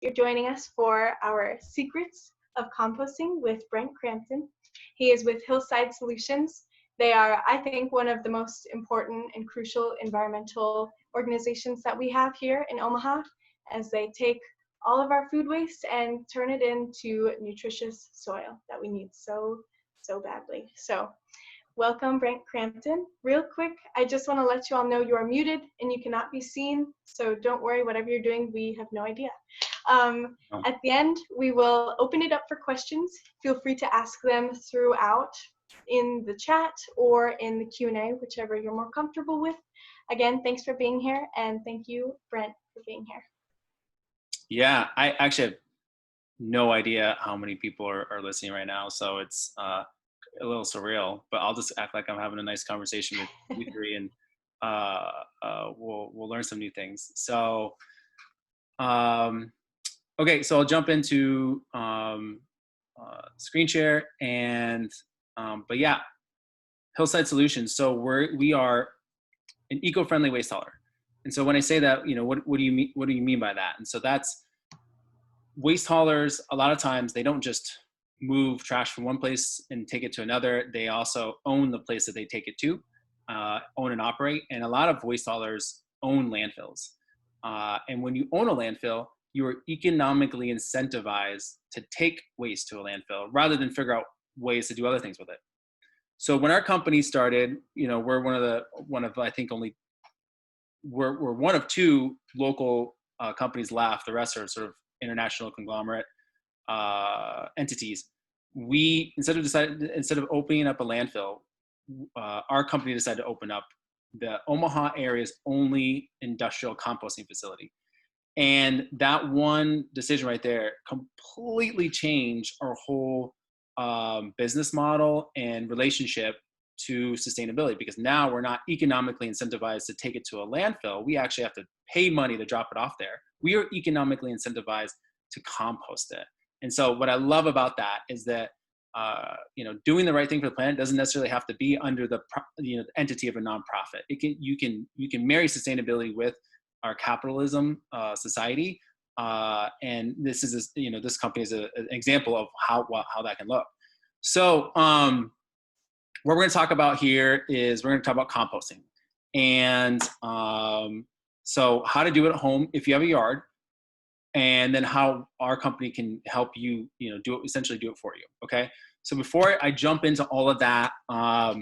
You're joining us for our Secrets of Composting with Brent Crampton. He is with Hillside Solutions. They are, I think, one of the most important and crucial environmental organizations that we have here in Omaha, as they take all of our food waste and turn it into nutritious soil that we need so badly. So welcome, Brent Crampton. Real quick, I just want to let you all know you are muted and you cannot be seen, so don't worry, whatever you're doing, we have no idea. At the end, we will open it up for questions. Feel free to ask them throughout in the chat or in the Q&A, whichever you're more comfortable with. Again, thanks for being here, and thank you, Brent, for being here. Yeah, I actually have no idea how many people are listening right now, so it's a little surreal, but I'll just act like I'm having a nice conversation with you three, and we'll learn some new things. So, okay, so I'll jump into screen share, and but yeah, Hillside Solutions. So we are an eco-friendly waste hauler, and so when I say that, what do you mean? What do you mean by that? And so that's waste haulers. A lot of times they don't just move trash from one place and take it to another. They also own the place that they take it to, own and operate. And a lot of waste haulers own landfills. And when you own a landfill, you are economically incentivized to take waste to a landfill rather than figure out ways to do other things with it. So when our company started, we're we're one of two local companies left. The rest are sort of international conglomerate entities. We instead of opening up a landfill, our company decided to open up the Omaha area's only industrial composting facility. And that one decision right there completely changed our whole business model and relationship to sustainability, because now we're not economically incentivized to take it to a landfill. We actually have to pay money to drop it off there. We are economically incentivized to compost it. And so what I love about that is that doing the right thing for the planet doesn't necessarily have to be under the entity of a nonprofit. You can marry sustainability with our capitalism society, and this is this company is an example of how that can look. So what we're going to talk about here is we're going to talk about composting, and so how to do it at home if you have a yard, and then how our company can help you essentially do it for you. Okay, so before I jump into all of that, I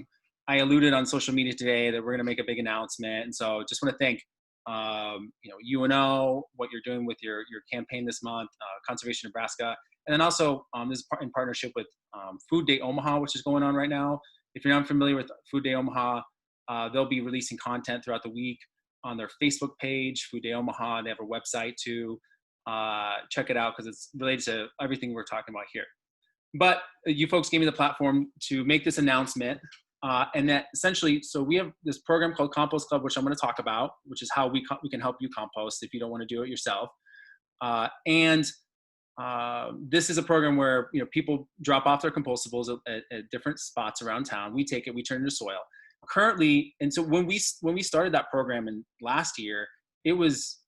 alluded on social media today that we're going to make a big announcement, and so just want to thank UNO, what you're doing with your campaign this month, Conservation Nebraska, and then also this is in partnership with Food Day Omaha, which is going on right now. If you're not familiar with Food Day Omaha, they'll be releasing content throughout the week on their Facebook page, Food Day Omaha. They have a website too. Check it out because it's related to everything we're talking about here. But you folks gave me the platform to make this announcement. And that essentially, so we have this program called Compost Club, which I'm going to talk about, which is how we can help you compost if you don't want to do it yourself. This is a program where people drop off their compostables at different spots around town. We take it, we turn it into soil. Currently, and so when we started that program in last year, it was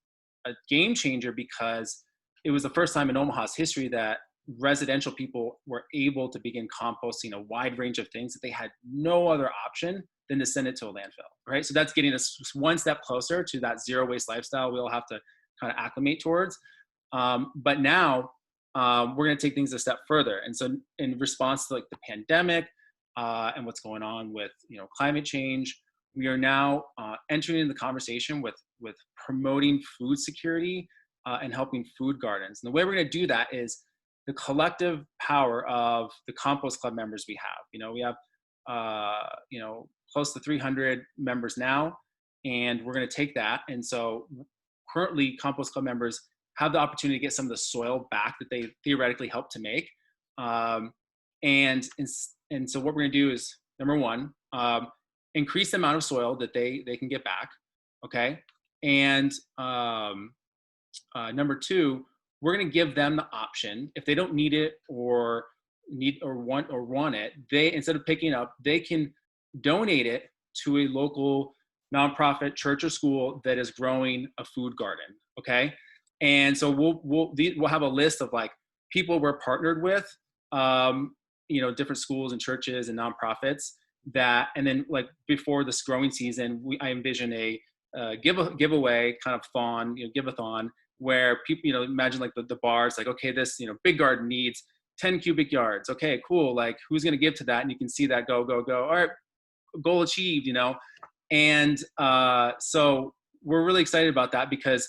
a game changer because it was the first time in Omaha's history that residential people were able to begin composting a wide range of things that they had no other option than to send it to a landfill, right? So that's getting us one step closer to that zero waste lifestyle we all have to kind of acclimate towards. But now we're going to take things a step further. And so in response to the pandemic and what's going on with climate change, we are now entering into the conversation with promoting food security and helping food gardens. And the way we're going to do that is the collective power of the Compost Club members we have. We have close to 300 members now, and we're going to take that. And so currently Compost Club members have the opportunity to get some of the soil back that they theoretically helped to make. And so what we're going to do is, number one, increase the amount of soil that they can get back. Okay. And number two, we're going to give them the option, if they don't need it or want it, they, instead of picking it up, they can donate it to a local nonprofit church or school that is growing a food garden. Okay. And so we'll have a list of like people we're partnered with, different schools and churches and nonprofits that, and then like before this growing season, I envision a giveaway kind of thon, give-a-thon, where people, imagine like the bars, like, okay, this, big garden needs 10 cubic yards. Okay, cool. Like who's going to give to that? And you can see that go. All right, goal achieved, And so we're really excited about that because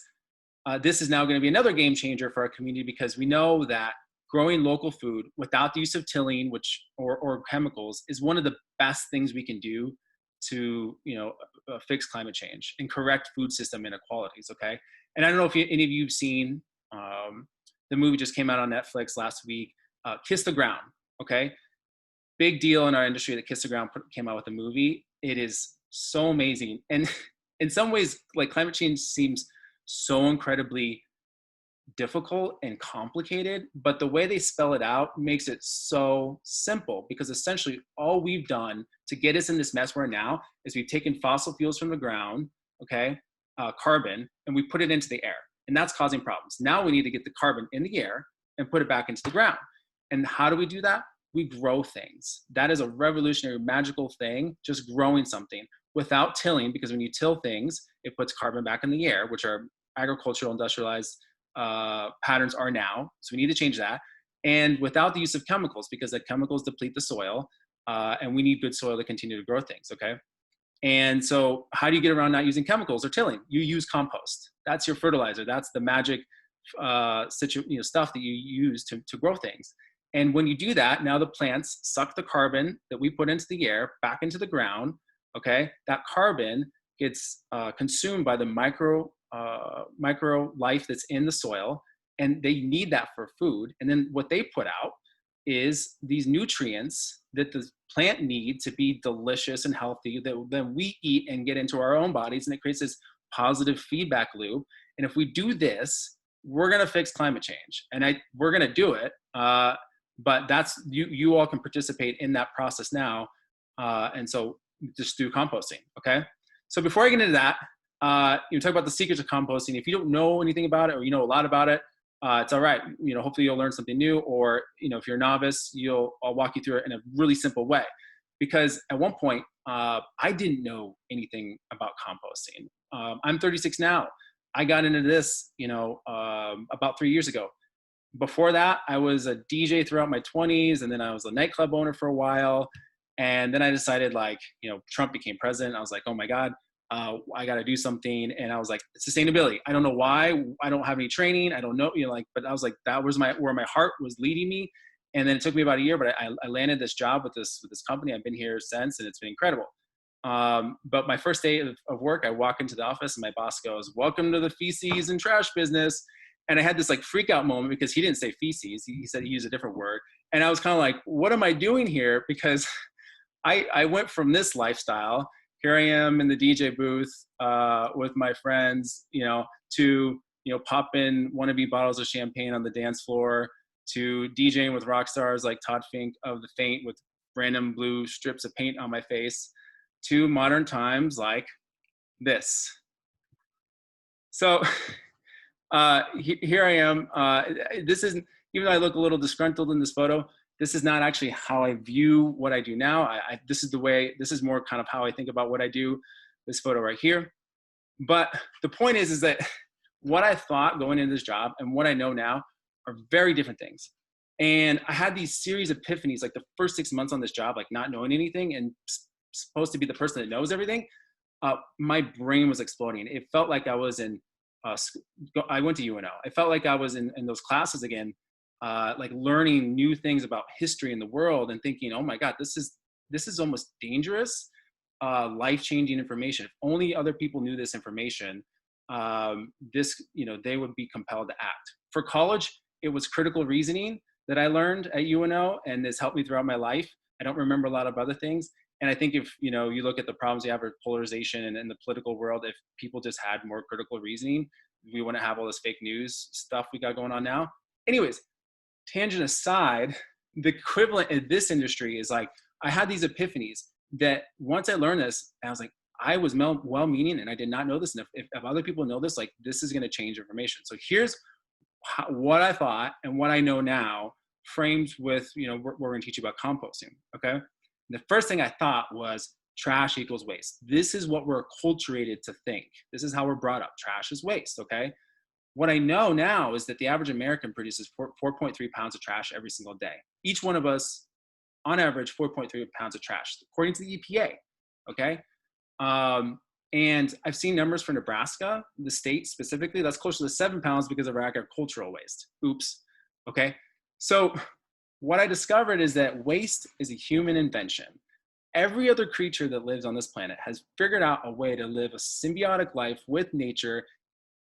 this is now going to be another game changer for our community, because we know that growing local food without the use of tilling, or chemicals, is one of the best things we can do to fix climate change and correct food system inequalities. Okay, and I don't know if any of you have seen the movie just came out on Netflix last week, Kiss the Ground. Okay, big deal in our industry that Kiss the Ground came out with a movie. It is so amazing, and in some ways, like, climate change seems so incredibly difficult and complicated, but the way they spell it out makes it so simple, because essentially all we've done to get us in this mess we're in now is we've taken fossil fuels from the ground, okay, carbon, and we put it into the air, and that's causing problems. Now we need to get the carbon in the air and put it back into the ground. And how do we do that? We grow things. That is a revolutionary, magical thing, just growing something without tilling, because when you till things, it puts carbon back in the air, which are agricultural industrialized patterns are now. So we need to change that. And without the use of chemicals, because the chemicals deplete the soil, and we need good soil to continue to grow things, okay? And so how do you get around not using chemicals or tilling? You use compost. That's your fertilizer. That's the magic stuff that you use to grow things. And when you do that, now the plants suck the carbon that we put into the air back into the ground, okay? That carbon gets consumed by the micro life that's in the soil, and they need that for food. And then what they put out is these nutrients that the plant needs to be delicious and healthy, that then we eat and get into our own bodies, and it creates this positive feedback loop. And if we do this, we're going to fix climate change, and we're going to do it. But that's, you all can participate in that process now. And so just do composting. Okay. So before I get into that, you talk about the secrets of composting. If you don't know anything about it, or you know a lot about it, it's all right. Hopefully you'll learn something new, or, if you're a novice, I'll walk you through it in a really simple way. Because at one point, I didn't know anything about composting. I'm 36 now. I got into this, about 3 years ago. Before that, I was a DJ throughout my 20s, and then I was a nightclub owner for a while. And then I decided, Trump became president. I was like, oh my God, I got to do something. And I was like, sustainability. I don't know why. I don't have any training. I don't know, but I was like, that was where my heart was leading me. And then it took me about a year, but I landed this job with this company. I've been here since, and it's been incredible. But my first day of work, I walk into the office and my boss goes, welcome to the feces and trash business. And I had this freak out moment, because he didn't say feces. He said he used a different word. And I was kind of like, what am I doing here? Because I went from this lifestyle, here I am in the DJ booth with my friends, to, popping wannabe bottles of champagne on the dance floor, to DJing with rock stars like Todd Fink of The Faint with random blue strips of paint on my face, to modern times like this. So here I am. This isn't, even though I look a little disgruntled in this photo, this is not actually how I view what I do now. This is more kind of how I think about what I do, this photo right here. But the point is that what I thought going into this job and what I know now are very different things. And I had these series of epiphanies, like the first 6 months on this job, not knowing anything and supposed to be the person that knows everything. My brain was exploding. It felt like I was in, I went to UNO. I felt like I was in those classes again, learning new things about history in the world, and thinking, oh my God, this is almost dangerous, life-changing information. If only other people knew this information, they would be compelled to act. For college, it was critical reasoning that I learned at UNO, and this helped me throughout my life. I don't remember a lot of other things. And I think if, you look at the problems we have with polarization and in the political world, if people just had more critical reasoning, we wouldn't have all this fake news stuff we got going on now. Anyways, tangent aside, the equivalent in this industry is I had these epiphanies that once I learned this, I was like, I was well-meaning and I did not know this. And if other people know this, like this is going to change information. So here's what I thought and what I know now framed with, we're going to teach you about composting. Okay. And the first thing I thought was trash equals waste. This is what we're acculturated to think. This is how we're brought up. Trash is waste. Okay. What I know now is that the average American produces 4.3 pounds of trash every single day. Each one of us, on average, 4.3 pounds of trash, according to the EPA. Okay. And I've seen numbers for Nebraska, the state specifically, that's closer to 7 pounds because of our agricultural waste. Oops. Okay. So what I discovered is that waste is a human invention. Every other creature that lives on this planet has figured out a way to live a symbiotic life with nature,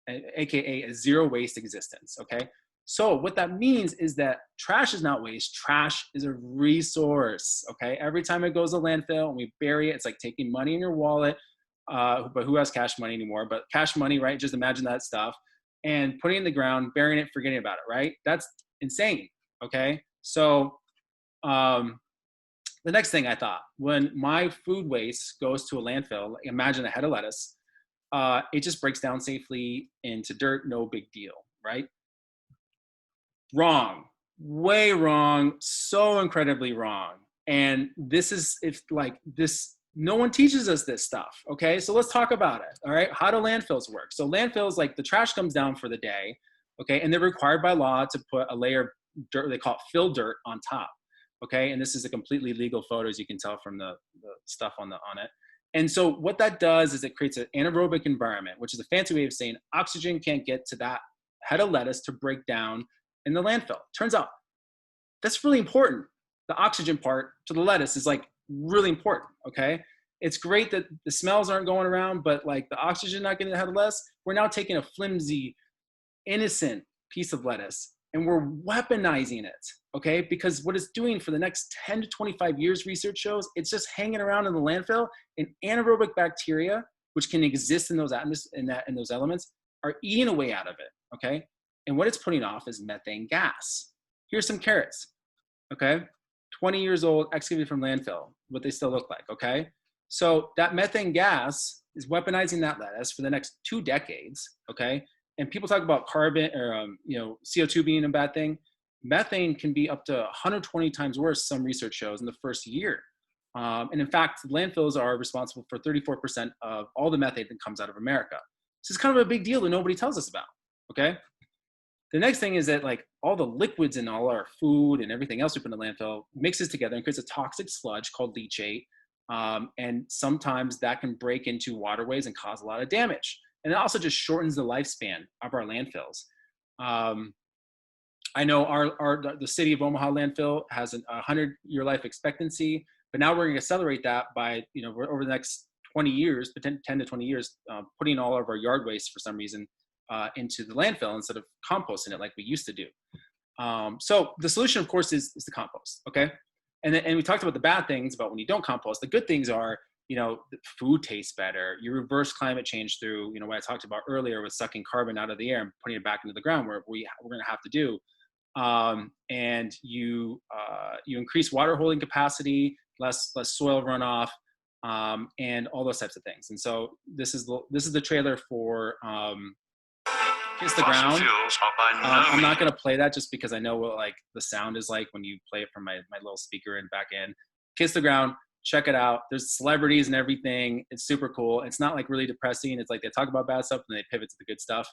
AKA a zero waste existence. Okay. So what that means is that trash is not waste. Trash is a resource. Okay. Every time it goes to landfill and we bury it, it's like taking money in your wallet. But who has cash money anymore? But cash money, right? Just imagine that stuff and putting it in the ground, burying it, forgetting about it, right? That's insane. Okay. So, the next thing I thought, when my food waste goes to a landfill, imagine a head of lettuce, it just breaks down safely into dirt, no big deal, right? Wrong, way wrong, so incredibly wrong. And this is, no one teaches us this stuff, okay? So let's talk about it, all right? How do landfills work? So landfills, like the trash comes down for the day, okay? And they're required by law to put a layer of dirt, they call it fill dirt on top, okay? And this is a completely legal photo, as you can tell from the stuff on it. And so what that does is it creates an anaerobic environment, which is a fancy way of saying oxygen can't get to that head of lettuce to break down in the landfill. Turns out that's really important. The oxygen part to the lettuce is like really important, okay? It's great that the smells aren't going around, but like the oxygen not getting the head of lettuce, we're now taking a flimsy, innocent piece of lettuce and we're weaponizing it, okay? Because what it's doing for the next 10 to 25 years, research shows, it's just hanging around in the landfill, and anaerobic bacteria, which can exist in those in those elements, are eating away out of it, okay? And what it's putting off is methane gas. Here's some carrots, okay? 20 years old, excavated from landfill, what they still look like, okay? So that methane gas is weaponizing that lettuce for the next 2 decades, okay? And people talk about carbon or CO2 being a bad thing. Methane can be up to 120 times worse, some research shows, in the first year. And in fact, landfills are responsible for 34% of all the methane that comes out of America. This is kind of a big deal that nobody tells us about, okay? The next thing is that like all the liquids in all our food and everything else we put in the landfill mixes together and creates a toxic sludge called leachate. And sometimes that can break into waterways and cause a lot of damage. And it also just shortens the lifespan of our landfills. I know the city of Omaha landfill has a 100-year life expectancy, but now we're going to accelerate that by, over the next 20 years, 10 to 20 years, putting all of our yard waste for some reason into the landfill instead of composting it like we used to do. So the solution, of course, is the compost, okay? And we talked about the bad things about when you don't compost. The good things are, the food tastes better. You reverse climate change through, what I talked about earlier with sucking carbon out of the air and putting it back into the ground, where we're going to have to do. And you increase water holding capacity, less soil runoff, and all those types of things. And so this is the trailer for Kiss the Ground. I'm not going to play that just because I know what like the sound is like when you play it from my little speaker in back end. Kiss the Ground. Check it out. There's celebrities and everything. It's super cool. It's not like really depressing. It's like they talk about bad stuff and they pivot to the good stuff.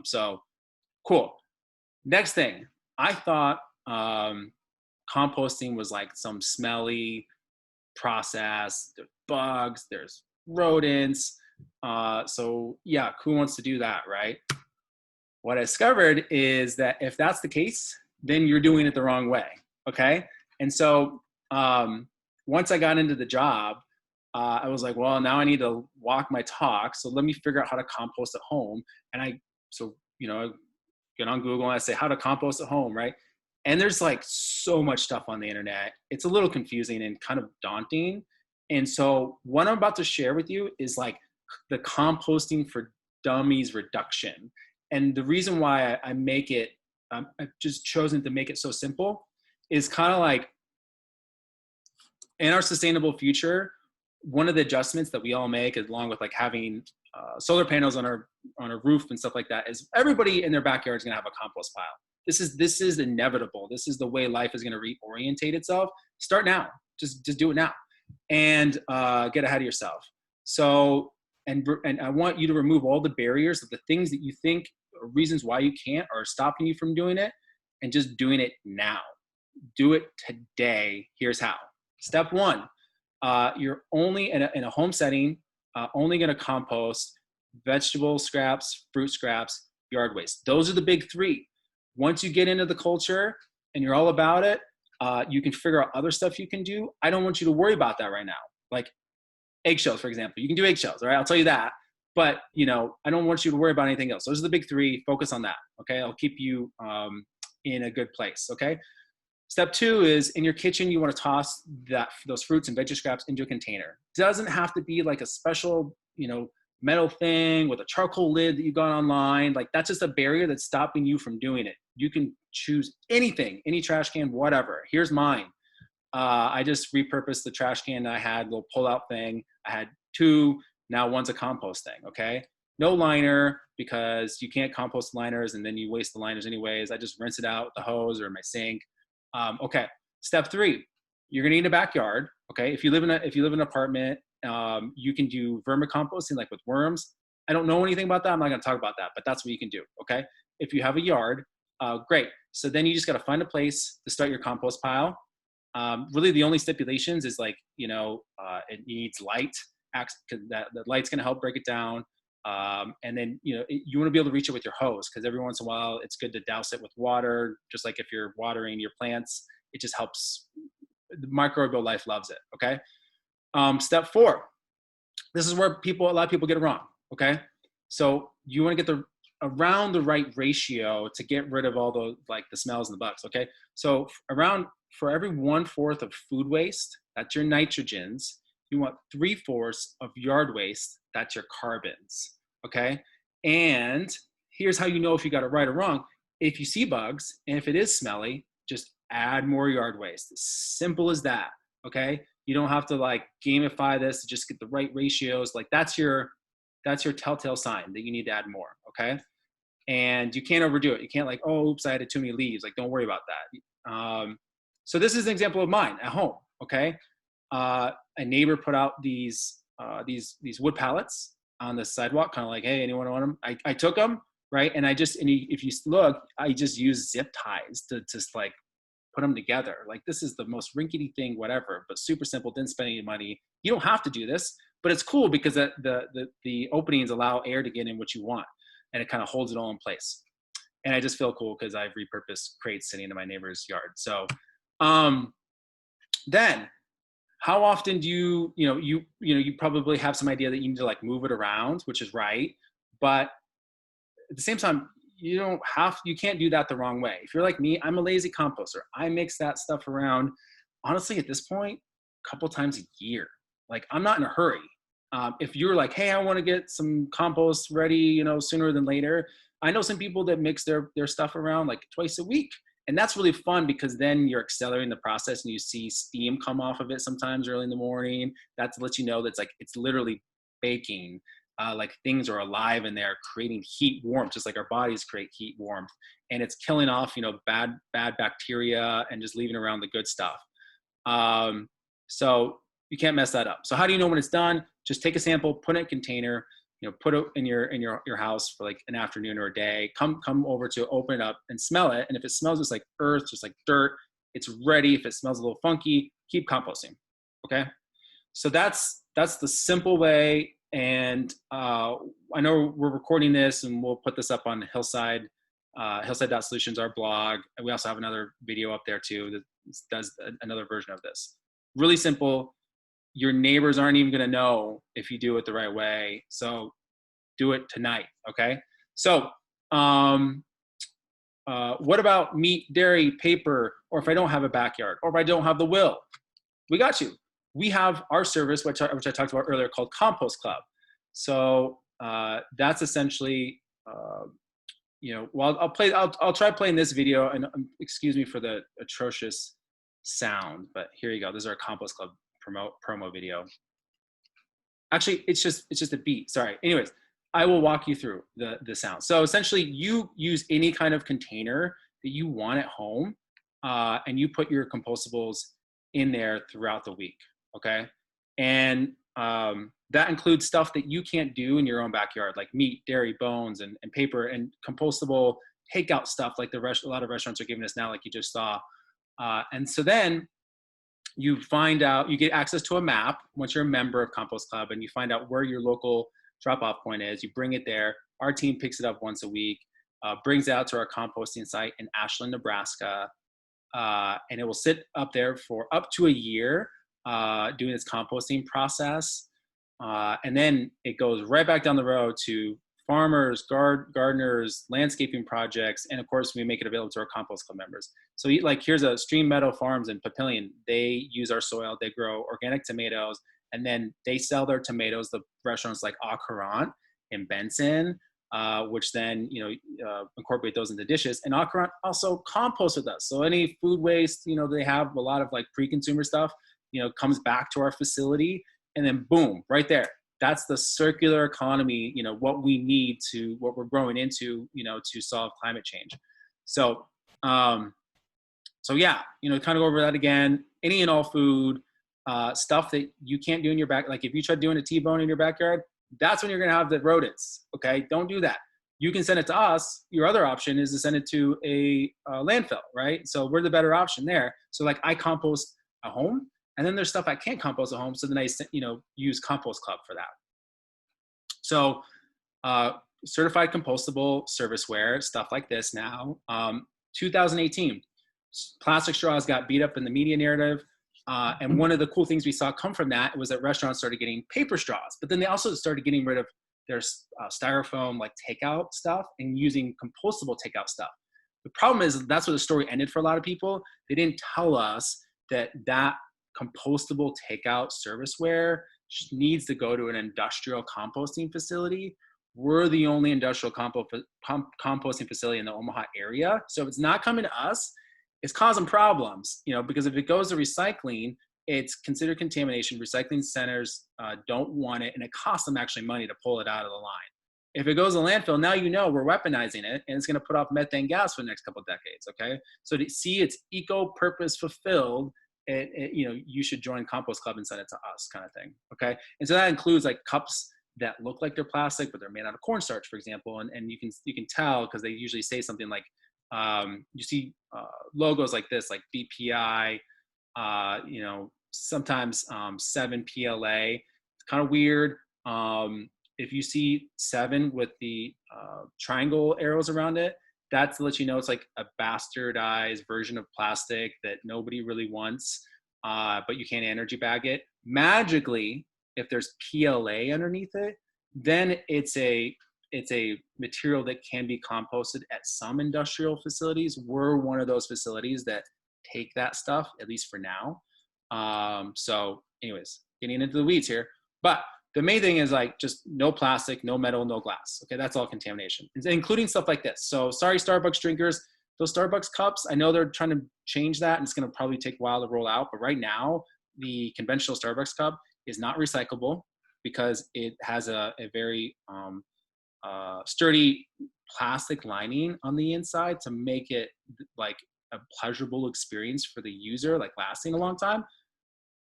So cool. Next thing, I thought composting was like some smelly process. There's bugs, there's rodents. So yeah, who wants to do that, right? What I discovered is that if that's the case, then you're doing it the wrong way, okay? And so once I got into the job, I was like, well, now I need to walk my talk. So let me figure out how to compost at home. And I get on Google and I say how to compost at home, right? And there's like so much stuff on the internet. It's a little confusing and kind of daunting. And so what I'm about to share with you is like the composting for dummies reduction. And the reason why I make it, I've just chosen to make it so simple is kind of like in our sustainable future, one of the adjustments that we all make, along with like having solar panels on our roof and stuff like that, is everybody in their backyard is going to have a compost pile. This is inevitable. This is the way life is going to reorientate itself. Start now. Just do it now, and get ahead of yourself. So, and I want you to remove all the barriers of the things that you think are reasons why you can't or are stopping you from doing it, and just doing it now. Do it today. Here's how. Step one, you're only in a home setting, only going to compost vegetable scraps, fruit scraps, yard waste. Those are the big three. Once you get into the culture and you're all about it, you can figure out other stuff you can do. I don't want you to worry about that right now. Like eggshells, for example. You can do eggshells, all right? I'll tell you that. But, you know, I don't want you to worry about anything else. Those are the big three. Focus on that, okay? I'll keep you in a good place, okay? Step two is in your kitchen, you want to toss those fruits and veggie scraps into a container. Doesn't have to be like a special, you know, metal thing with a charcoal lid that you got online. Like that's just a barrier that's stopping you from doing it. You can choose anything, any trash can, whatever. Here's mine. I just repurposed the trash can I had, little pull-out thing. I had two, now one's a compost thing, okay? No liner, because you can't compost liners and then you waste the liners anyways. I just rinse it out with the hose or my sink. Okay, step three, you're gonna need a backyard, okay? If you live in an apartment, you can do vermicomposting, like with worms. I don't know anything about that. I'm not gonna talk about that, but that's what you can do, okay? If you have a yard, great. So then you just gotta find a place to start your compost pile. Really the only stipulations is like, you know, it needs light, because the light's gonna help break it down. And then, you know, you want to be able to reach it with your hose, because every once in a while it's good to douse it with water. Just like if you're watering your plants, it just helps. The microbial life loves it. Okay. Step four, this is where a lot of people get it wrong. Okay. So you want to get around the right ratio to get rid of all the, like the smells and the bugs. Okay. So for every 1/4 of food waste, that's your nitrogens, you want 3/4 of yard waste, that's your carbons, okay? And here's how you know if you got it right or wrong. If you see bugs, and if it is smelly, just add more yard waste. Simple as that, okay? You don't have to like gamify this to just get the right ratios. Like that's your telltale sign that you need to add more, okay? And you can't overdo it. You can't like, oh, oops, I added too many leaves. Like, don't worry about that. So this is an example of mine at home, okay? A neighbor put out these wood pallets on the sidewalk, kind of like, hey, anyone want them? I took them, right? And if you look, I just used zip ties to just like put them together. Like this is the most rinkety thing, whatever, but super simple, didn't spend any money. You don't have to do this, but it's cool because the openings allow air to get in what you want, and it kind of holds it all in place. And I just feel cool because I've repurposed crates sitting in my neighbor's yard. So then, how often do you probably have some idea that you need to like move it around, which is right. But at the same time, you can't do that the wrong way. If you're like me, I'm a lazy composter. I mix that stuff around, honestly, at this point, a couple times a year. Like I'm not in a hurry. If you're like, hey, I want to get some compost ready, you know, sooner than later. I know some people that mix their stuff around like twice a week. And that's really fun because then you're accelerating the process and you see steam come off of it sometimes early in the morning. That lets you know that's like, it's literally baking. Like things are alive in there, creating heat, warmth, just like our bodies create heat, warmth. And it's killing off, you know, bad bacteria and just leaving around the good stuff. So you can't mess that up. So how do you know when it's done? Just take a sample, put it in a container, you know, put it in your house for like an afternoon or a day. Come over to open it up and smell it. And if it smells just like earth, just like dirt, it's ready. If it smells a little funky, keep composting. Okay. So that's the simple way. And I know we're recording this and we'll put this up on Hillside, Hillside.Solutions, our blog. And we also have another video up there too that does another version of this. Really simple. Your neighbors aren't even going to know if you do it the right way. So do it tonight. Okay. So, what about meat, dairy, paper, or if I don't have a backyard, or if I don't have the will? We got you. We have our service, which I talked about earlier, called Compost Club. So that's essentially, you know, well, I'll try playing this video, and excuse me for the atrocious sound, but here you go. This is our Compost Club promo video. Actually, it's just a beat. Sorry. Anyways, I will walk you through the sound. So essentially, you use any kind of container that you want at home, and you put your compostables in there throughout the week. Okay, and that includes stuff that you can't do in your own backyard, like meat, dairy, bones, and paper, and compostable takeout stuff like a lot of restaurants are giving us now, like you just saw. And so then you get access to a map once you're a member of Compost Club, and you find out where your local drop-off point is. You bring it there. Our team picks it up once a week, brings it out to our composting site in Ashland, Nebraska, and it will sit up there for up to a year doing its composting process. And then it goes right back down the road to farmers, gardeners, landscaping projects, and of course we make it available to our Compost Club members. So like here's a Stream Meadow Farms in Papillion. They use our soil, they grow organic tomatoes, and then they sell their tomatoes to restaurants like Au Courant in Benson, which then incorporate those into dishes. And Au Courant also composts with us. So any food waste, they have a lot of like pre-consumer stuff, comes back to our facility, and then boom, right there. That's the circular economy, what we need what we're growing into, to solve climate change. So, yeah, kind of go over that again. Any and all food, stuff that you can't do in your back. Like if you try doing a T-bone in your backyard, that's when you're going to have the rodents. Okay. Don't do that. You can send it to us. Your other option is to send it to a landfill, right? So we're the better option there. So like I compost at home, and then there's stuff I can't compost at home. So then I, use Compost Club for that. So certified compostable serviceware, stuff like this now. 2018, plastic straws got beat up in the media narrative. And one of the cool things we saw come from that was that restaurants started getting paper straws, but then they also started getting rid of their styrofoam like takeout stuff and using compostable takeout stuff. The problem is that's where the story ended for a lot of people. They didn't tell us that compostable takeout serviceware needs to go to an industrial composting facility. We're the only industrial composting facility in the Omaha area. So if it's not coming to us, it's causing problems, because if it goes to recycling, it's considered contamination. Recycling centers don't want it, and it costs them actually money to pull it out of the line. If it goes to landfill, now we're weaponizing it, and it's going to put off methane gas for the next couple of decades. Okay, so to see its eco-purpose fulfilled, you should join Compost Club and send it to us, kind of thing. Okay, and so that includes like cups that look like they're plastic, but they're made out of cornstarch, for example, and you can tell because they usually say something like you see logos like this, like BPI, sometimes 7 PLA. It's kind of weird. If you see 7 with the triangle arrows around it, that's to let you know it's like a bastardized version of plastic that nobody really wants, but you can't energy bag it. Magically, if there's PLA underneath it, then it's a material that can be composted at some industrial facilities. We're one of those facilities that take that stuff, at least for now. So anyways, getting into the weeds here, but the main thing is like just no plastic, no metal, no glass. Okay, that's all contamination, including stuff like this. So sorry, Starbucks drinkers, those Starbucks cups, I know they're trying to change that and it's going to probably take a while to roll out, but right now the conventional Starbucks cup is not recyclable because it has a very sturdy plastic lining on the inside to make it like a pleasurable experience for the user, like lasting a long time.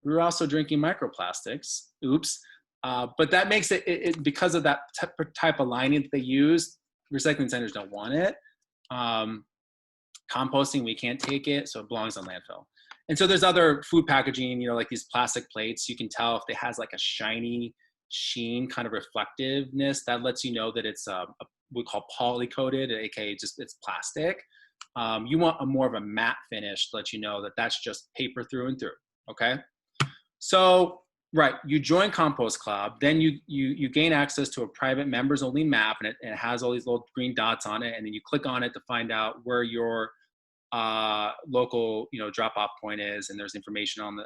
We're also drinking microplastics. Oops. But that makes it because of that type of lining that they use, recycling centers don't want it. Composting, we can't take it, so it belongs on landfill. And so there's other food packaging, like these plastic plates. You can tell if it has like a shiny sheen kind of reflectiveness, that lets you know that it's we call poly-coated, aka just it's plastic. You want more of a matte finish to let you know that that's just paper through and through. Okay, so right, you join Compost Club, then you gain access to a private members only map, and it has all these little green dots on it, and then you click on it to find out where your local drop off point is, and there's information on the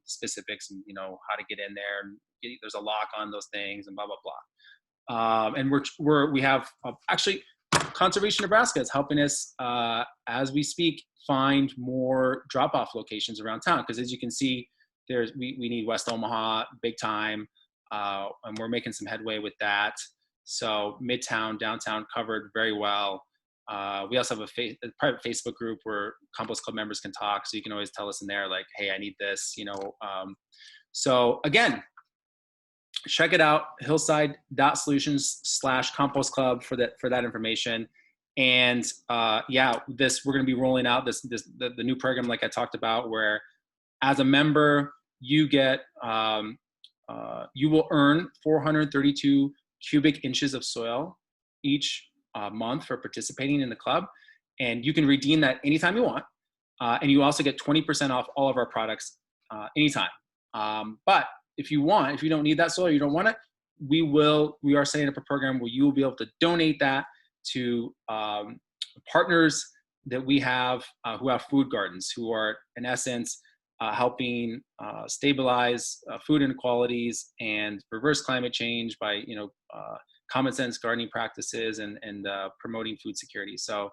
specifics and how to get in there, and there's a lock on those things and blah blah blah. And we have actually Conservation Nebraska is helping us as we speak find more drop off locations around town, because as you can see, we need West Omaha big time. and we're making some headway with that. So Midtown, downtown covered very well. We also have a private Facebook group where Compost Club members can talk. So you can always tell us in there, like, hey, I need this, So again, check it out, hillside.solutions/compost club for that information. And we're going to be rolling out the new program, like I talked about, where as a member, you get, you will earn 432 cubic inches of soil each month for participating in the club. And you can redeem that anytime you want. And you also get 20% off all of our products anytime. But if you don't need that soil, you don't want it, we are setting up a program where you will be able to donate that to partners that we have who have food gardens, who are in essence helping stabilize food inequalities and reverse climate change by common sense gardening practices and promoting food security. So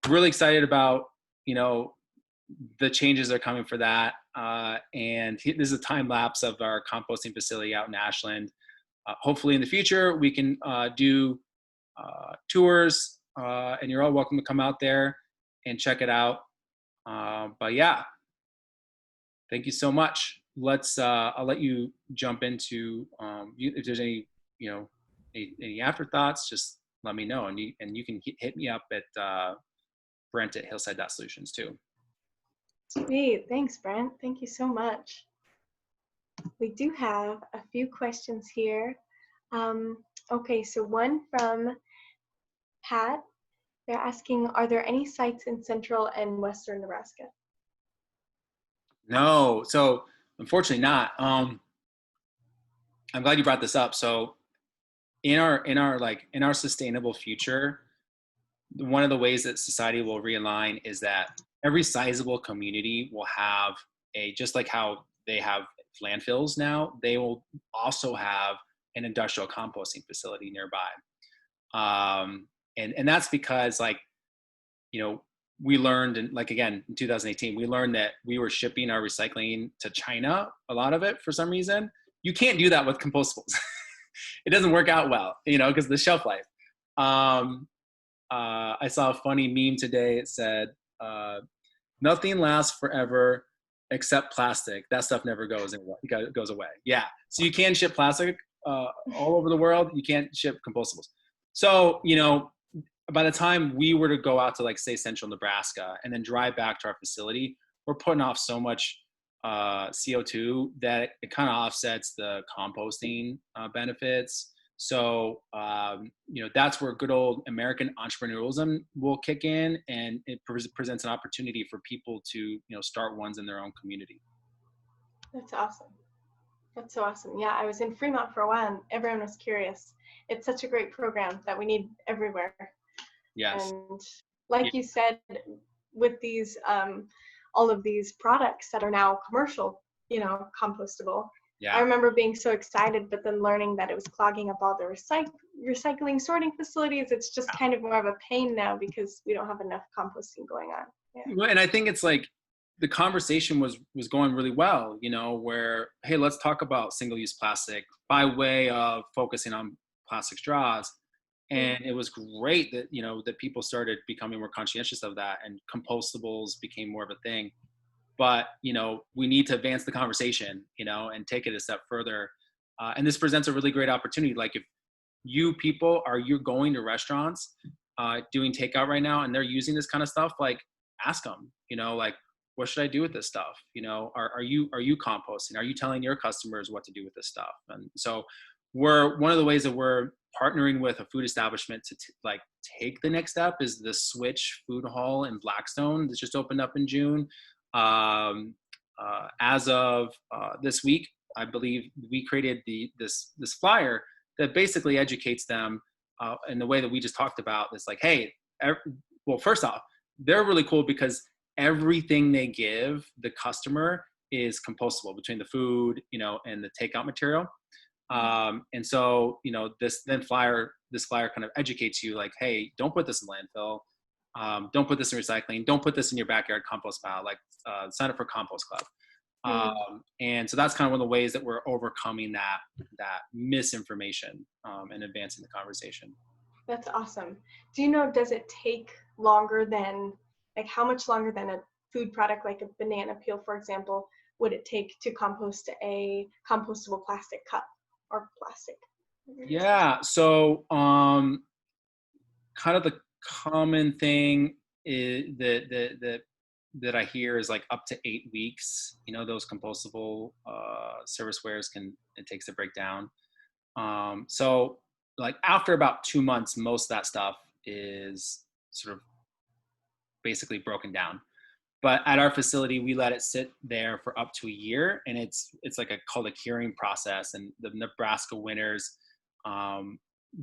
really excited about the changes that are coming for that. And this is a time lapse of our composting facility out in Ashland. Hopefully in the future we can do tours, and you're all welcome to come out there and check it out. But yeah, thank you so much. I'll let you jump into if there's any any afterthoughts, just let me know, and you can hit me up at Brent at Hillside.Solutions too. Sweet, thanks, Brent. Thank you so much. We do have a few questions here. Okay, so one from Pat. They're asking, are there any sites in central and western Nebraska? No, so unfortunately not. I'm glad you brought this up. So in our sustainable future, one of the ways that society will realign is that every sizable community will have just like how they have landfills now, they will also have an industrial composting facility nearby. And that's because we learned in 2018, we learned that we were shipping our recycling to China, a lot of it for some reason. You can't do that with compostables. It doesn't work out well, because of the shelf life. I saw a funny meme today. It said, nothing lasts forever except plastic. That stuff never goes away. Yeah. So you can ship plastic all over the world. You can't ship compostables. So, by the time we were to go out to say central Nebraska and then drive back to our facility, we're putting off so much CO2 that it kind of offsets the composting benefits. So, that's where good old American entrepreneurialism will kick in, and it presents an opportunity for people to, start ones in their own community. That's awesome. That's so awesome. Yeah, I was in Fremont for a while and everyone was curious. It's such a great program that we need everywhere. Yes. And like you said, with these, all of these products that are now commercial, compostable. Yeah. I remember being so excited, but then learning that it was clogging up all the recycling sorting facilities. It's just kind of more of a pain now because we don't have enough composting going on. Yeah. Well, and I think it's the conversation was going really well, where, hey, let's talk about single-use plastic by way of focusing on plastic straws. And it was great that, that people started becoming more conscientious of that, and compostables became more of a thing. But, we need to advance the conversation, and take it a step further. And this presents a really great opportunity. Like if you're going to restaurants, doing takeout right now, and they're using this kind of stuff, ask them, what should I do with this stuff? Are you composting? Are you telling your customers what to do with this stuff? And so one of the ways that we're partnering with a food establishment to take the next step is the Switch Food Hall in Blackstone that just opened up in June. As of this week, I believe we created this flyer that basically educates them in the way that we just talked about. It's hey, well, first off, they're really cool because everything they give the customer is compostable between the food, and the takeout material. And so, this flyer kind of educates you hey, don't put this in landfill. Don't put this in recycling. Don't put this in your backyard compost pile. Sign up for Compost Club. Mm, And so that's kind of one of the ways that we're overcoming that misinformation, and advancing the conversation. that's awesome. Do you know, does it take longer than, like, how much longer than a food product like a banana peel, for example, would it take to compost a compostable plastic cup or plastic? Yeah. So kind of the common thing is that I hear is like up to 8 weeks. Those compostable servicewares it takes to break down. So like after about 2 months, most of that stuff is sort of basically broken down. But at our facility, we let it sit there for up to a year, and it's like called a curing process. And the Nebraska winners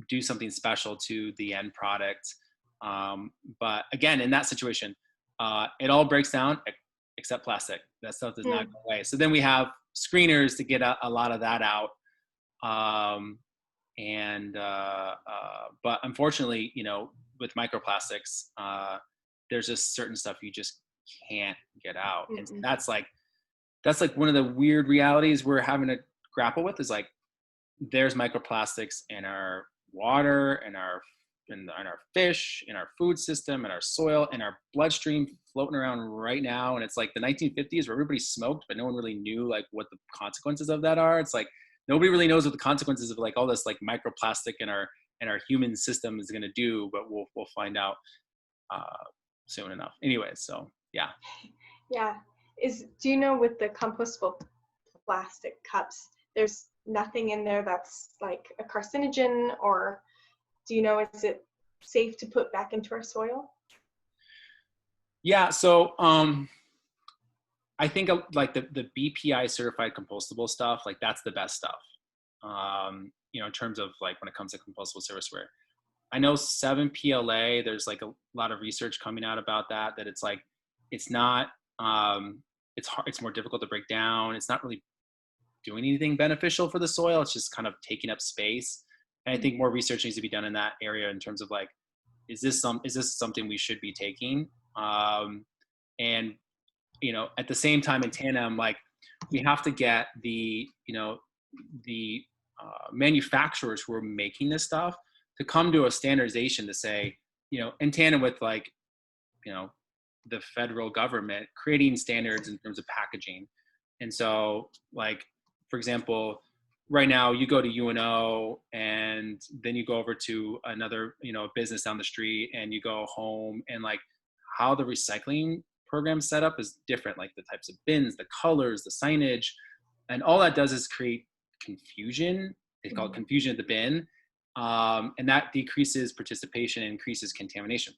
do something special to the end product. But again, in that situation, it all breaks down except plastic. That stuff does not Mm, go away. So then we have screeners to get a lot of that out. But unfortunately, with microplastics, there's just certain stuff you just can't get out. And mm-mm. that's like one of the weird realities we're having to grapple with, is like there's microplastics in our water, in our fish, in our food system, in our soil, in our bloodstream, floating around right now. And it's like the 1950s where everybody smoked, but no one really knew like what the consequences of that are. It's like nobody really knows what the consequences of like all this like microplastic in our human system is going to do, but we'll find out soon enough. Anyway, so yeah. Yeah. Do you know, with the compostable plastic cups, there's nothing in there that's like a carcinogen, or do you know, is it safe to put back into our soil? Yeah, so I think like the BPI certified compostable stuff, like that's the best stuff. In terms of like when it comes to compostable serviceware. I know 7-PLA, there's like a lot of research coming out about that it's like, it's not, it's hard, it's more difficult to break down. It's not really doing anything beneficial for the soil. It's just kind of taking up space. And I think more research needs to be done in that area in terms of like, is this something we should be taking? And at the same time, in tandem, like we have to get the manufacturers who are making this stuff to come to a standardization to say, in tandem with like, the federal government creating standards in terms of packaging. And so like, for example, right now you go to UNO and then you go over to another, business down the street, and you go home, and like how the recycling program set up is different, like the types of bins, the colors, the signage, and all that does is create confusion. They call it confusion at the bin. And that decreases participation and increases contamination.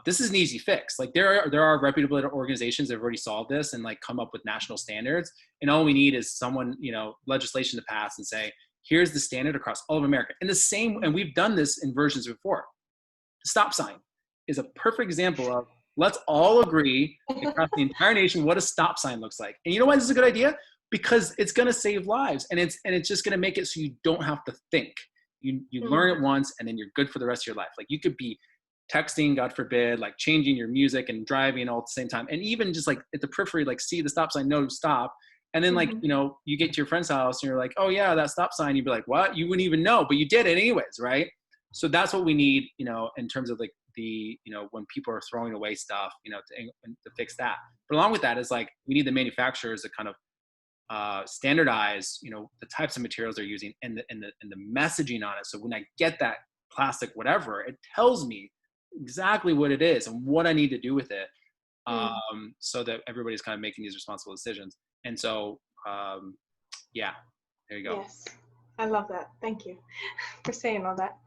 This is an easy fix. Like there are reputable organizations that have already solved this and like come up with national standards. And all we need is someone, legislation to pass and say, here's the standard across all of America. And we've done this in versions before. The stop sign is a perfect example of, let's all agree across the entire nation what a stop sign looks like. And you know why this is a good idea? Because it's going to save lives, and it's just going to make it so you don't have to think. You learn it once, and then you're good for the rest of your life. Like you could be texting, God forbid, like changing your music and driving all at the same time. And even just like at the periphery, like see the stop sign, no, stop. And then like, you get to your friend's house and you're like, oh yeah, that stop sign. You'd be like, what? You wouldn't even know, but you did it anyways, right? So that's what we need, in terms of like the, when people are throwing away stuff, to fix that. But along with that is like, we need the manufacturers to kind of standardize, the types of materials they're using and the messaging on it. So when I get that plastic, whatever, it tells me exactly what it is and what I need to do with it, so that everybody's kind of making these responsible decisions. And so, yeah, there you go. Yes, I love that. Thank you for saying all that.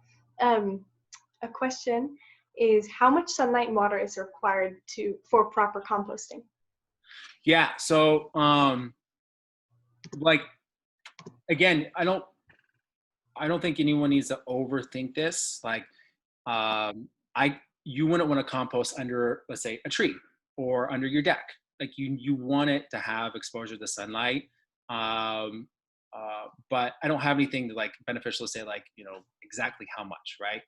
A question is, how much sunlight and water is required for proper composting? Yeah. So, like, again, I don't think anyone needs to overthink this. Like, you wouldn't want to compost under, let's say, a tree or under your deck. Like you want it to have exposure to sunlight. But I don't have anything to like beneficial to say like, exactly how much, right?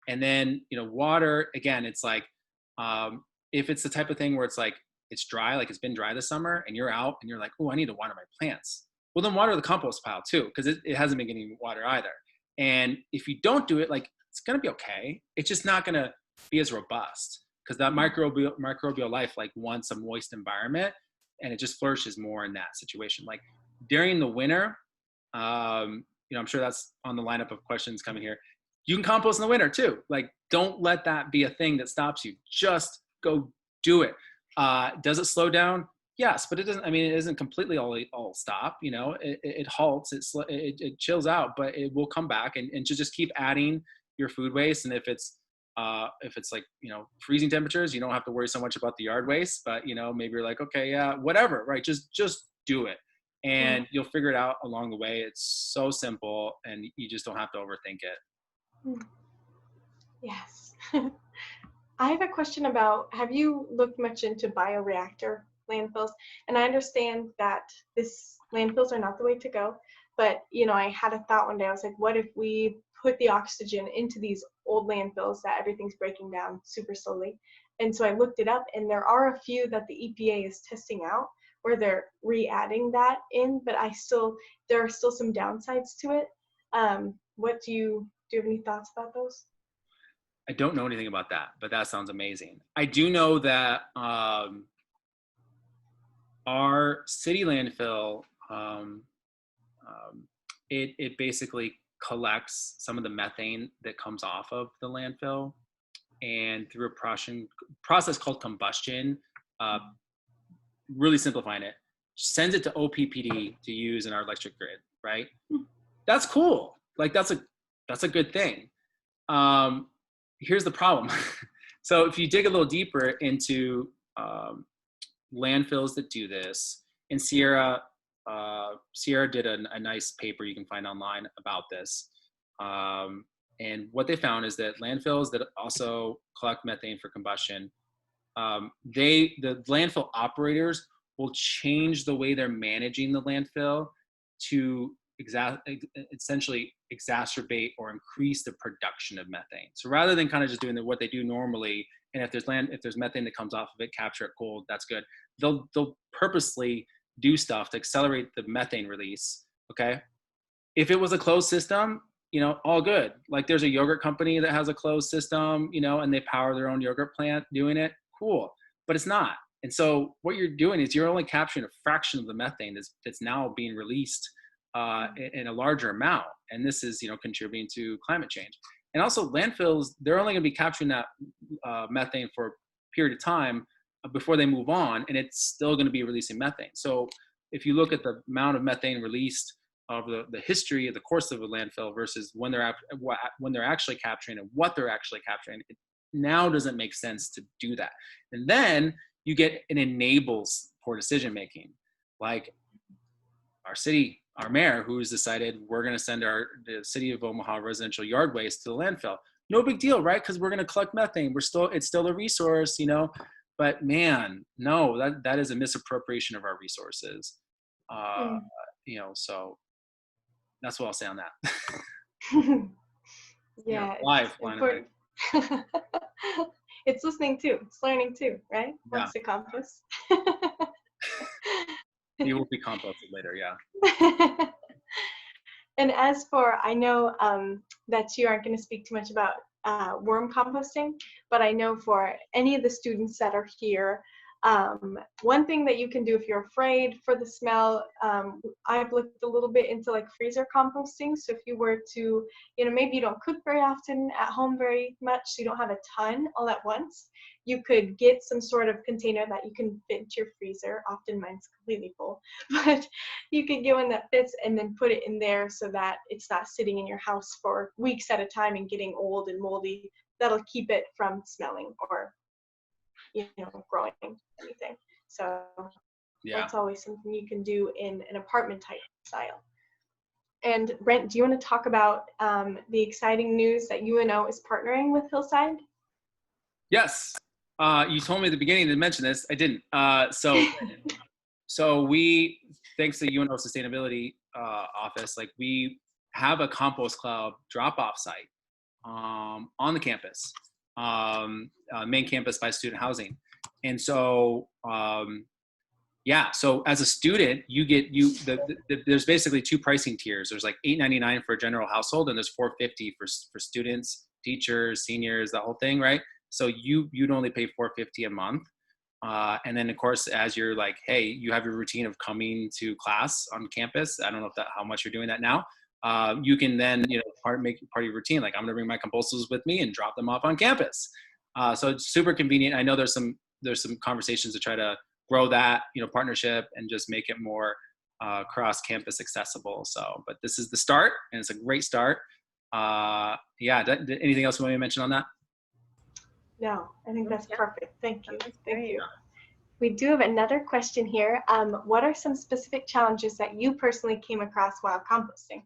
And then, water, again, it's like, if it's the type of thing where it's like, it's dry, like it's been dry this summer, and you're out and you're like, oh, I need to water my plants. Well, then water the compost pile too, because it hasn't been getting water either. And if you don't do it, like, it's going to be okay. It's just not going to be as robust, because that microbial life like wants a moist environment, and it just flourishes more in that situation. Like during the winter, I'm sure that's on the lineup of questions coming here. You can compost in the winter too. Like, don't let that be a thing that stops you. Just go do it. Does it slow down? Yes, but it doesn't. I mean, it isn't completely all stop. It halts. It chills out, but it will come back, and to just keep adding your food waste. And if it's like freezing temperatures, you don't have to worry so much about the yard waste. But maybe you're like, okay, yeah, whatever, right? Just do it, and you'll figure it out along the way. It's so simple, and you just don't have to overthink it. Yes. I have a question about, have you looked much into bioreactor landfills? And I understand that landfills are not the way to go, but I had a thought one day. I was like, what if we put the oxygen into these old landfills that everything's breaking down super slowly? And so I looked it up, and there are a few that the EPA is testing out where they're re-adding that in, but there are still some downsides to it. What do you have any thoughts about those? I don't know anything about that, but that sounds amazing. I do know that our city landfill, it basically collects some of the methane that comes off of the landfill, and through a process called combustion, really simplifying it, sends it to OPPD to use in our electric grid, right? That's cool. Like that's a good thing. Here's the problem. So if you dig a little deeper into landfills that do this, and Sierra did a nice paper you can find online about this. And what they found is that landfills that also collect methane for combustion, the landfill operators will change the way they're managing the landfill to essentially exacerbate or increase the production of methane. So rather than kind of just doing what they do normally, and if there's methane that comes off of it, capture it cold, that's good. They'll purposely do stuff to accelerate the methane release. Okay. If it was a closed system, all good. Like there's a yogurt company that has a closed system, and they power their own yogurt plant doing it. Cool. But it's not. And so what you're doing is you're only capturing a fraction of the methane that's now being released in a larger amount. And this is, contributing to climate change. And also landfills, they're only going to be capturing that methane for a period of time before they move on, and it's still going to be releasing methane. So if you look at the amount of methane released over the history of the course of a landfill versus when they're actually capturing and what they're actually capturing, it now doesn't make sense to do that. And then you get it enables poor decision making. Like our mayor, who's decided we're going to send the city of Omaha residential yard waste to the landfill. No big deal, right? Because we're going to collect methane. It's still a resource, But man, no, that is a misappropriation of our resources. So that's what I'll say on that. Yeah, live. It's listening too. It's learning too, right? Wants to compost. You will be composted later, yeah. And as for, I know that you aren't going to speak too much about worm composting, but I know for any of the students that are here, one thing that you can do if you're afraid for the smell, I've looked a little bit into like freezer composting. So if you were to, maybe you don't cook very often at home very much, so you don't have a ton all at once, you could get some sort of container that you can fit into your freezer. Often mine's completely full, but you could get one that fits and then put it in there so that it's not sitting in your house for weeks at a time and getting old and moldy. That'll keep it from smelling or growing anything. So that's always something you can do in an apartment type style. And Brent, do you want to talk about the exciting news that UNO is partnering with Hillside? Yes. You told me at the beginning to mention this. I didn't. So we, thanks to UNO Sustainability Office, we have a Compost Club drop-off site on the campus, main campus by student housing. And so, yeah, so as a student, you get there's basically two pricing tiers. There's like $8.99 for a general household, and there's $4.50 for students, teachers, seniors, the whole thing, right? So you'd only pay $4.50 a month. And then of course, as you're like, hey, you have your routine of coming to class on campus. I don't know how much you're doing that now. You can then, make part of your routine. Like, I'm going to bring my composters with me and drop them off on campus. So it's super convenient. I know there's some conversations to try to grow that, partnership and just make it more cross-campus accessible. So, but this is the start, and it's a great start. Yeah. Anything else you want me to mention on that? No, I think that's perfect. Thank you. Thank you. Yeah. We do have another question here. What are some specific challenges that you personally came across while composting?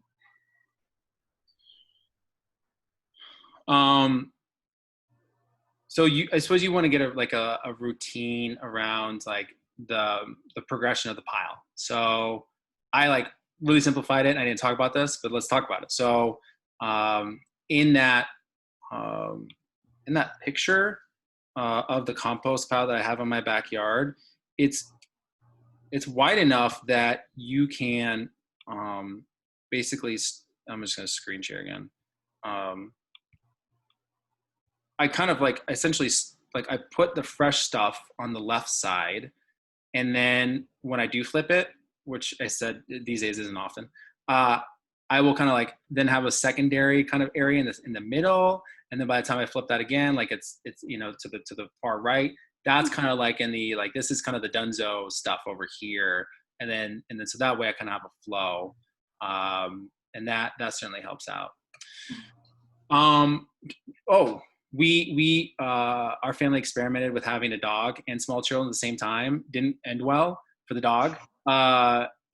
So I suppose you want to get a routine around like the progression of the pile. So I really simplified it, and I didn't talk about this, but let's talk about it. So in that picture of the compost pile that I have in my backyard, it's wide enough that you can basically, I'm just going to screen share again. I kind of essentially I put the fresh stuff on the left side, and then when I do flip it, which I said these days isn't often, I will kind of then have a secondary kind of area in the middle, and then by the time I flip that again, it's to the far right, that's kind of in the this is kind of the dunzo stuff over here, and then so that way I kind of have a flow, and that certainly helps out. Our family experimented with having a dog and small children at the same time. Didn't end well for the dog.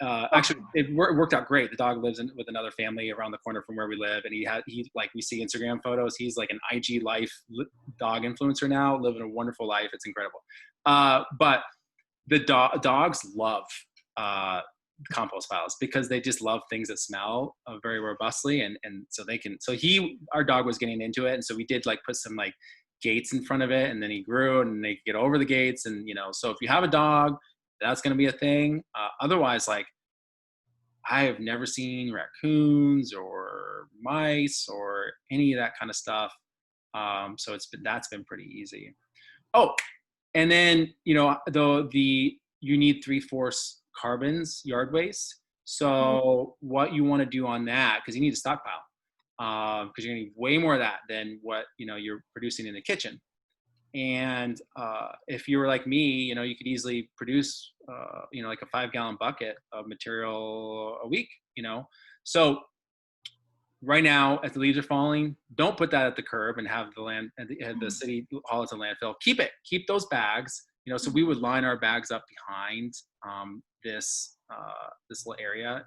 Actually, it worked out great. The dog lives with another family around the corner from where we live, and we see Instagram photos. He's like an IG life dog influencer now, living a wonderful life. It's incredible. But the dogs love compost piles because they just love things that smell very robustly, and so our dog was getting into it, and so we did put some gates in front of it, and then he grew, and they could get over the gates, and so if you have a dog, that's going to be a thing. Otherwise, I have never seen raccoons or mice or any of that kind of stuff, so that's been pretty easy. Oh, and then you need 3/4 carbons yard waste. So what you want to do on that, because you need to stockpile, because you're going to need way more of that than what you're producing in the kitchen. And if you were like me, you could easily produce a 5-gallon bucket of material a week. So right now, as the leaves are falling, don't put that at the curb and have the city haul it to landfill. Keep those bags. So we would line our bags up behind this little area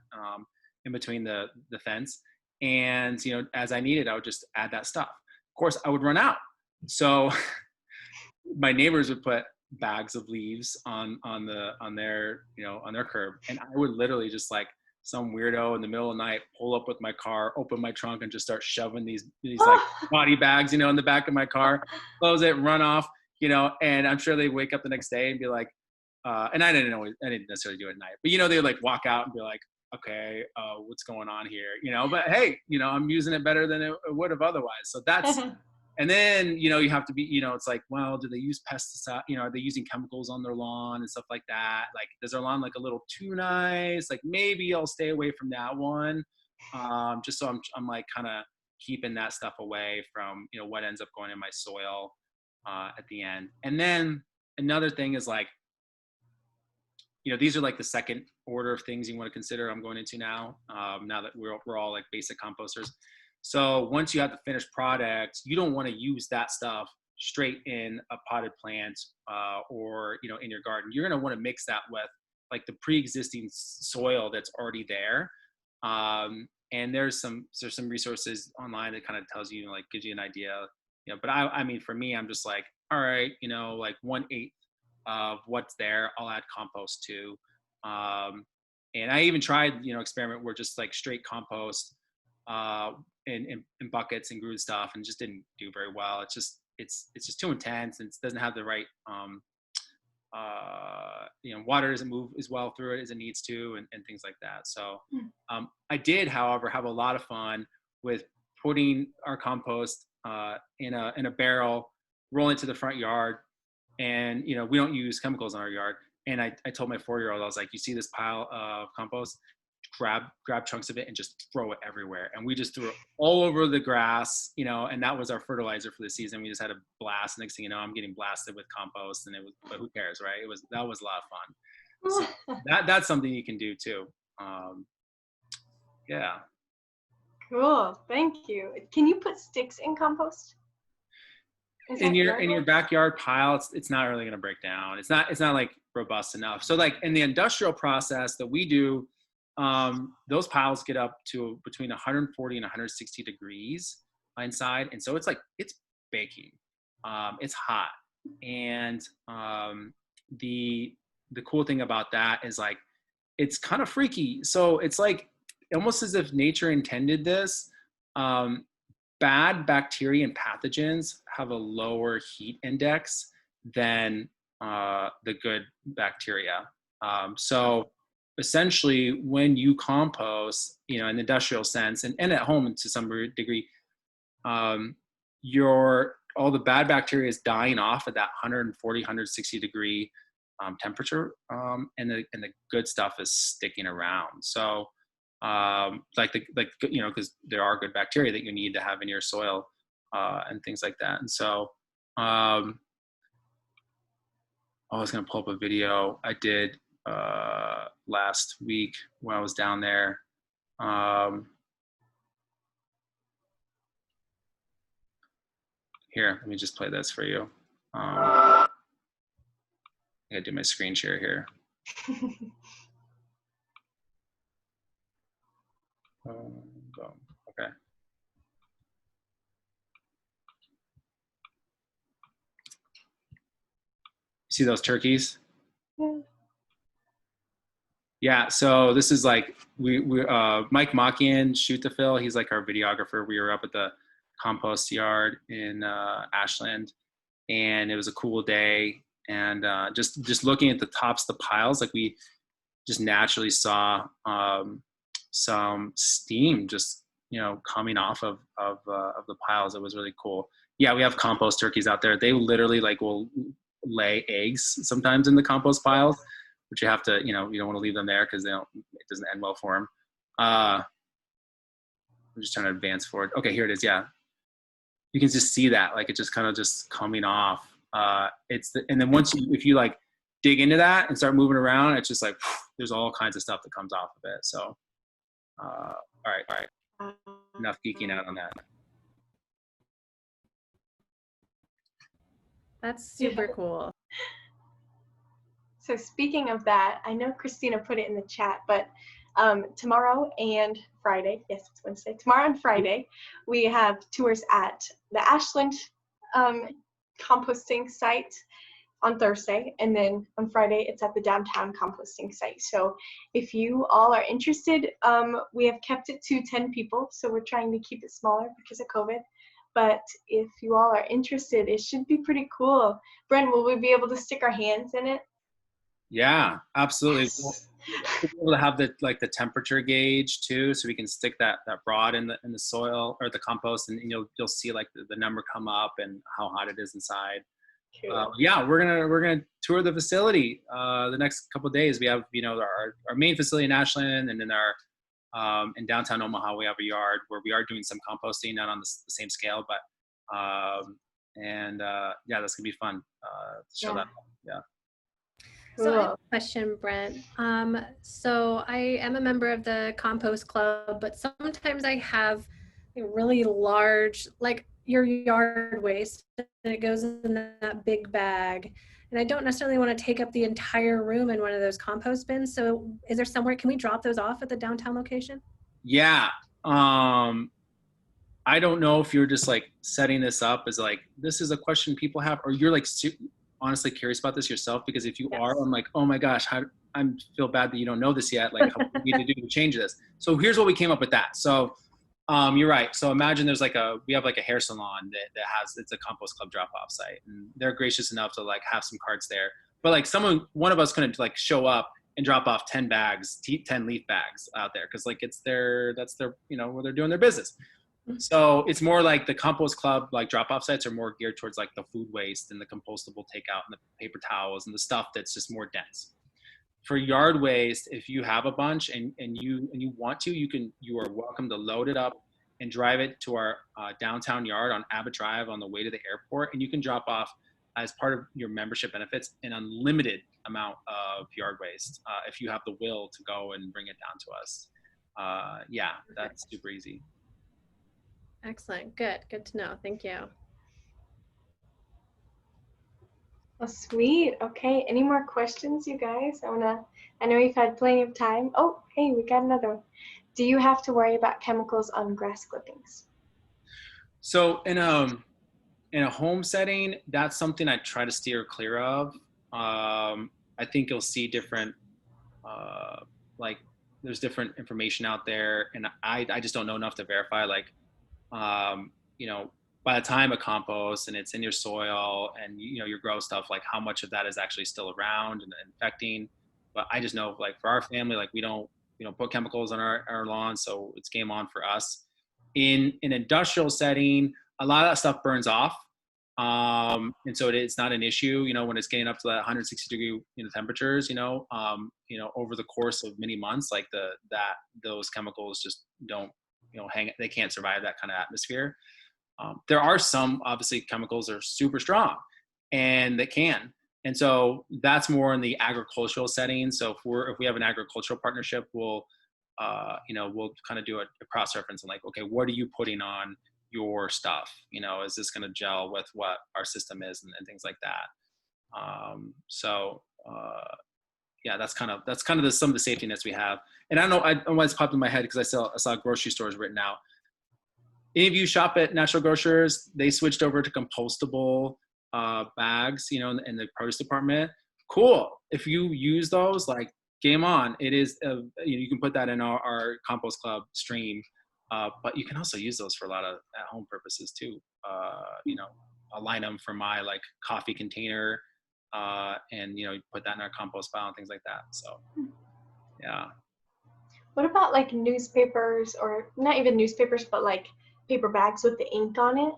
in between the fence, and as I needed, I would just add that stuff. Of course, I would run out, so my neighbors would put bags of leaves on their curb, and I would literally just some weirdo in the middle of the night pull up with my car, open my trunk, and just start shoving these body bags in the back of my car, close it, run off. And I'm sure they wake up the next day and be like, and I didn't necessarily do it at night, but they would walk out and be like, okay, what's going on here? But hey, I'm using it better than it would have otherwise. So that's, and then, you have to be, it's well, do they use pesticide? Are they using chemicals on their lawn and stuff like that? Does their lawn a little too nice? Maybe I'll stay away from that one. Just so I'm kind of keeping that stuff away from, what ends up going in my soil at the end. And then another thing is these are the second order of things you want to consider I'm going into now, now that we're all basic composters. So once you have the finished product, you don't want to use that stuff straight in a potted plant or, in your garden. You're going to want to mix that with the pre-existing soil that's already there. And there's some resources online that kind of tells you, gives you an idea, but I mean, for me, I'm just all right, 1/8 of what's there, I'll add compost to. And I even tried, experiment where just straight compost in buckets and grew stuff, and just didn't do very well. It's just too intense, and it doesn't have the right water doesn't move as well through it as it needs to, and things like that. So I did, however, have a lot of fun with putting our compost in a barrel, rolling to the front yard, and we don't use chemicals in our yard. And I told my 4-year-old, I was like, you see this pile of compost? Grab chunks of it and just throw it everywhere. And we just threw it all over the grass, and that was our fertilizer for the season. We just had a blast. Next thing you know, I'm getting blasted with compost, and but who cares, right? That was a lot of fun. So that's something you can do too. Yeah. Cool. Thank you. Can you put sticks in compost? In your backyard pile, it's not really going to break down. It's not like robust enough. So like in the industrial process that we do, those piles get up to between 140 and 160 degrees inside, and so it's baking. It's hot, and the cool thing about that is like it's kind of freaky. So it's like almost as if nature intended this. Bad bacteria and pathogens have a lower heat index than the good bacteria. So essentially, when you compost, in the industrial sense, and at home to some degree, all the bad bacteria is dying off at that 140, 160 degree temperature, and the good stuff is sticking around. So because there are good bacteria that you need to have in your soil and things like that. And so I was going to pull up a video I did last week when I was down there. Here, let me just play this for you. I gotta do my screen share here. Okay. See those turkeys? Yeah. So this is like we Mike Makian, Shoot to Fill. He's like our videographer. We were up at the compost yard in Ashland, and it was a cool day. And just looking at the tops of the piles, like we just naturally saw some steam just coming off of the piles. It was really cool. Yeah, we have compost turkeys out there. They literally will lay eggs sometimes in the compost piles, but you have to you don't want to leave them there because it doesn't end well for them. I'm just trying to advance forward. Okay, here it is. Yeah, you can just see that it just kind of just coming off. And then if you dig into that and start moving around, it's just there's all kinds of stuff that comes off of it. So all right, enough geeking out on that. That's super cool. So speaking of that, I know Christina put it in the chat, but tomorrow and Friday, yes, it's Wednesday, tomorrow and Friday, we have tours at the Ashland composting site on Thursday, and then on Friday it's at the downtown composting site. So if you all are interested, we have kept it to 10 people, so we're trying to keep it smaller because of COVID. But if you all are interested, it should be pretty cool. Brent, will we be able to stick our hands in it? Yeah, absolutely. Yes. We'll be able to have the temperature gauge too, so we can stick that rod in the soil or the compost, and you'll see the number come up and how hot it is inside. Cool. Yeah, we're gonna tour the facility the next couple of days. We have our main facility in Ashland, and then our in downtown Omaha we have a yard where we are doing some composting, not on the same scale, but yeah, that's gonna be fun to show that. Yeah. So I have a question, Brent. So I am a member of the Compost Club, but sometimes I have really large, your yard waste, and it goes in that big bag. And I don't necessarily want to take up the entire room in one of those compost bins. So is there somewhere, can we drop those off at the downtown location? Yeah. I don't know if you're just setting this up as this is a question people have, or you're honestly curious about this yourself, because if you are, I'm oh my gosh, I feel bad that you don't know this yet. What do we need to do to change this? So here's what we came up with that. So you're right. So imagine there's we have a hair salon that it's a Compost Club drop-off site, and they're gracious enough to have some carts there. but like one of us couldn't like show up and drop off 10 leaf bags out there. Cause like that's their, where they're doing their business. So it's more like the Compost Club, like drop-off sites are more geared towards like the food waste and the compostable takeout and the paper towels and the stuff that's just more dense. For yard waste, if you have a bunch and you want to, you are welcome to load it up and drive it to our downtown yard on Abbott Drive on the way to the airport, and you can drop off as part of your membership benefits an unlimited amount of yard waste if you have the will to go and bring it down to us. Yeah, that's super easy. Excellent. Good to know. Thank you. Well, sweet. Okay, any more questions, you guys? I know you've had plenty of time. Oh, hey, we got another one. Do you have to worry about chemicals on grass clippings? So in a home setting, that's something I try to steer clear of. I think you'll see different, like there's different information out there, and I just don't know enough to verify. Like, by the time it composts and it's in your soil and your grow stuff, like how much of that is actually still around and infecting. But I just know, like for our family, like we don't put chemicals on our lawn, so it's game on for us. In an industrial setting, a lot of that stuff burns off, and so it's not an issue. When it's getting up to that 160 degree temperatures, over the course of many months, like those chemicals just don't they can't survive that kind of atmosphere. There are some obviously chemicals that are super strong and that can. And so that's more in the agricultural setting. So if we have an agricultural partnership, we'll kind of do a cross-reference and like, okay, what are you putting on your stuff? Is this going to gel with what our system is and things like that? Yeah, that's kind of some of the safety nets we have. And I don't know why it's popped in my head because I saw grocery stores written out. Any of you shop at natural grocers? They switched over to compostable bags, in the produce department. Cool. If you use those, like game on. It is, you can put that in our Compost Club stream, but you can also use those for a lot of at-home purposes too. I'll line them for my like coffee container, and put that in our compost pile and things like that. So, yeah. What about like newspapers, or not even newspapers, but like paper bags with the ink on it?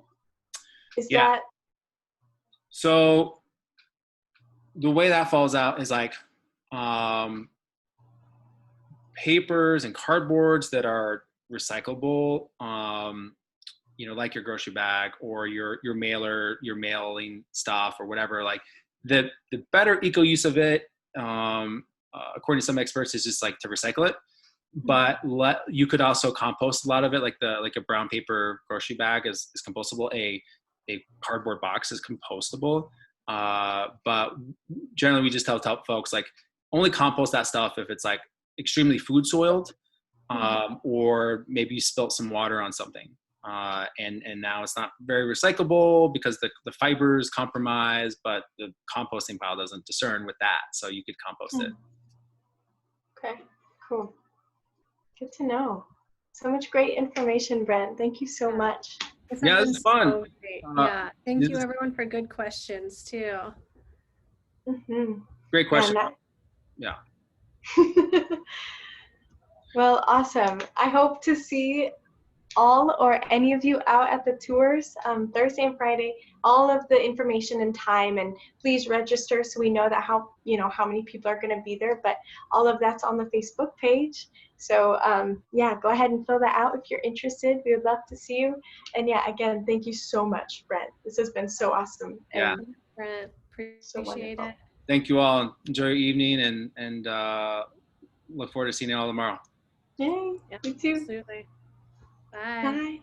Is that? So the way that falls out is like papers and cardboards that are recyclable, like your grocery bag or your mailer, your mailing stuff or whatever. Like the better eco use of it, according to some experts, is just like to recycle it. But you could also compost a lot of it, like a brown paper grocery bag is compostable. A cardboard box is compostable. But generally we just tell folks like only compost that stuff if it's like extremely food soiled, or maybe you spilt some water on something. And now it's not very recyclable because the fiber is compromised, but the composting pile doesn't discern with that. So you could compost it. Okay, cool. Good to know. So much great information, Brent. Thank you so much. Yeah, this is fun. So yeah, thank you everyone for good questions too. Great question. Yeah. Well, awesome. I hope to see all or any of you out at the tours Thursday and Friday. All of the information and time, and please register so we know that how many people are going to be there. But all of that's on the Facebook page. So yeah, go ahead and fill that out if you're interested. We would love to see you. And yeah, again, thank you so much, Brent. This has been so awesome. Yeah, Brent, appreciate it. Thank you all. Enjoy your evening, and look forward to seeing you all tomorrow. Yay! Yeah, you too. Absolutely. Bye. Bye.